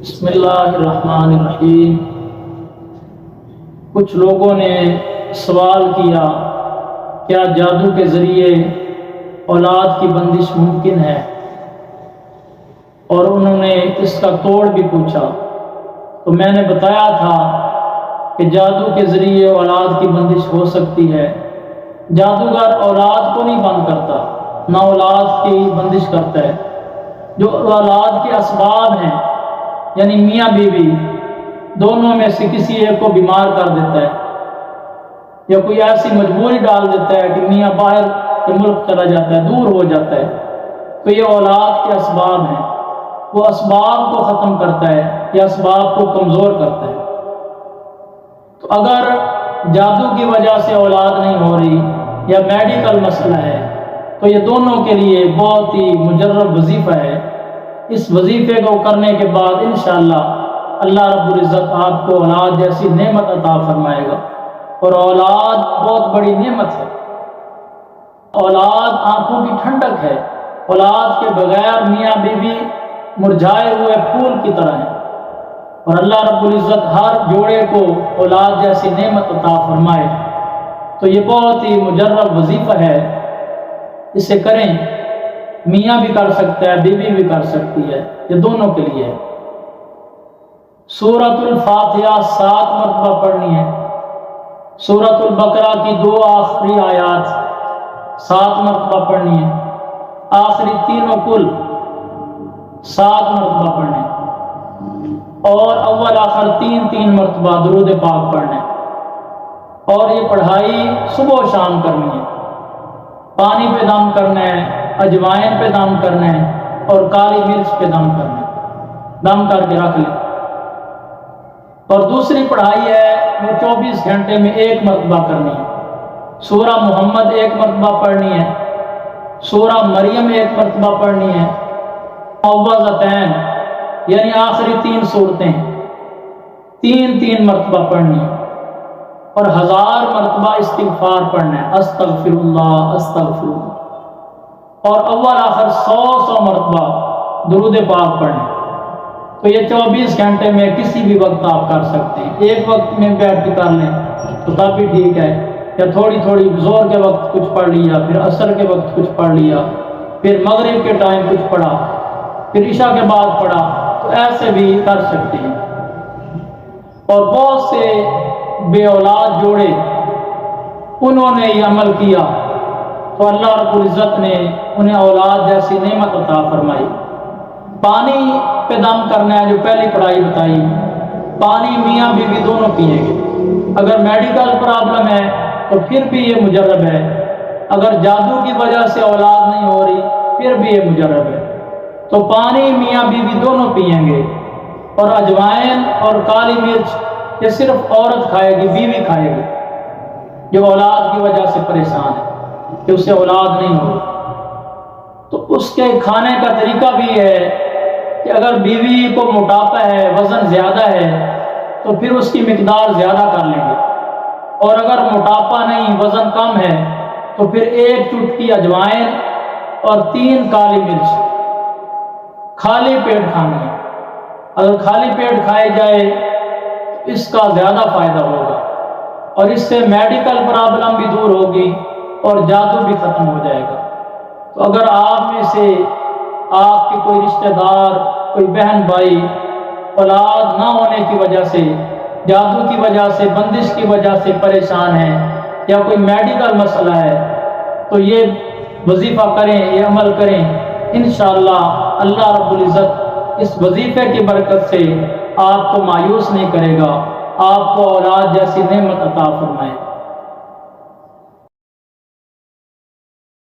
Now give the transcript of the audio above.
بسم اللہ الرحمن الرحیم۔ کچھ لوگوں نے سوال کیا کیا جادو کے ذریعے اولاد کی بندش ممکن ہے، اور انہوں نے اس کا توڑ بھی پوچھا۔ تو میں نے بتایا تھا کہ جادو کے ذریعے اولاد کی بندش ہو سکتی ہے۔ جادوگر اولاد کو نہیں بند کرتا، نہ اولاد کی بندش کرتا ہے۔ جو اولاد کے اسباب ہیں، یعنی میاں بیوی دونوں میں سے کسی ایک کو بیمار کر دیتا ہے، یا کوئی ایسی مجبوری ڈال دیتا ہے کہ میاں باہر کے ملک چلا جاتا ہے، دور ہو جاتا ہے، تو یہ اولاد کے اسباب ہیں۔ وہ اسباب کو ختم کرتا ہے یا اسباب کو کمزور کرتا ہے۔ تو اگر جادو کی وجہ سے اولاد نہیں ہو رہی یا میڈیکل مسئلہ ہے، تو یہ دونوں کے لیے بہت ہی مجرب وظیفہ ہے۔ اس وظیفے کو کرنے کے بعد انشاءاللہ اللہ رب العزت آپ کو اولاد جیسی نعمت عطا فرمائے گا، اور اولاد بہت بڑی نعمت ہے۔ اولاد آنکھوں کی ٹھنڈک ہے۔ اولاد کے بغیر میاں بیوی مرجھائے ہوئے پھول کی طرح ہیں، اور اللہ رب العزت ہر جوڑے کو اولاد جیسی نعمت عطا فرمائے، تو یہ بہت ہی مجرب وظیفہ ہے۔ اسے کریں، میاں بھی کر سکتا ہے، بیوی بھی کر سکتی ہے، یہ دونوں کے لیے ہے۔ سورۃ الفاتحہ 7 مرتبہ پڑھنی ہے۔ سورۃ البقرہ کی 2 آخری آیات 7 مرتبہ پڑھنی ہے۔ آخری تینوں کل 7 مرتبہ پڑھنے، اور اول آخر 3 مرتبہ درود پاک پڑھنے۔ اور یہ پڑھائی صبح و شام کرنی ہے۔ پانی پہ دم کرنا ہے، اجوائن پہ دم کرنا ہے، اور کالی مرچ پہ دم کرنا ہے، دم کر کے رکھ لیں۔ اور دوسری پڑھائی ہے وہ 24 گھنٹے میں 1 مرتبہ کرنی ہے۔ سورہ محمد 1 مرتبہ پڑھنی ہے، سورہ مریم 1 مرتبہ پڑھنی ہے، معوذتین یعنی آخری 3 صورتیں 3 مرتبہ پڑھنی ہے، اور 1000 مرتبہ استغفار پڑھنا ہے، استغفر اللہ استغفر اللہ، اور اول آخر 100 مرتبہ درود پاک پڑھنا ہے۔ تو یہ 24 گھنٹے میں کسی بھی وقت آپ کر سکتے ہیں۔ ایک وقت میں بیٹھ کے کر لیں تو تب بھی ٹھیک ہے، یا تھوڑی زور کے وقت کچھ پڑھ لیا، پھر عصر کے وقت کچھ پڑھ لیا، پھر مغرب کے ٹائم کچھ پڑھا، پھر عشاء کے بعد پڑھا، تو ایسے بھی کر سکتے ہیں۔ اور بہت سے بے اولاد جوڑے انہوں نے یہ عمل کیا، تو اللہ رب العزت نے انہیں اولاد جیسی نعمت عطا فرمائی۔ پانی پہ دم کرنا ہے، جو پہلی پڑھائی بتائی، پانی میاں بیوی دونوں پئیں گے۔ اگر میڈیکل پرابلم ہے تو پھر بھی یہ مجرب ہے۔ اگر جادو کی وجہ سے اولاد نہیں ہو رہی پھر بھی یہ مجرب ہے۔ تو پانی میاں بیوی دونوں پئیں گے، اور اجوائن اور کالی مرچ یہ صرف عورت کھائے گی، بیوی کھائے گی جو اولاد کی وجہ سے پریشان ہے کہ اسے اولاد نہیں ہو۔ تو اس کے کھانے کا طریقہ بھی ہے کہ اگر بیوی کو موٹاپا ہے، وزن زیادہ ہے، تو پھر اس کی مقدار زیادہ کر لیں گے، اور اگر موٹاپا نہیں، وزن کم ہے، تو پھر 1 چٹکی اجوائن اور 3 کالی مرچ خالی پیٹ کھانی ہے۔ اگر خالی پیٹ کھائے جائے تو اس کا زیادہ فائدہ ہوگا، اور اس سے میڈیکل پرابلم بھی دور ہوگی اور جادو بھی ختم ہو جائے گا۔ تو اگر آپ میں سے آپ کے کوئی رشتہ دار، کوئی بہن بھائی اولاد نہ ہونے کی وجہ سے، جادو کی وجہ سے، بندش کی وجہ سے پریشان ہیں، یا کوئی میڈیکل مسئلہ ہے، تو یہ وظیفہ کریں، یہ عمل کریں۔ انشاءاللہ اللہ رب العزت اس وظیفے کی برکت سے آپ کو مایوس نہیں کرے گا، آپ کو اولاد جیسی نعمت عطا فرمائے۔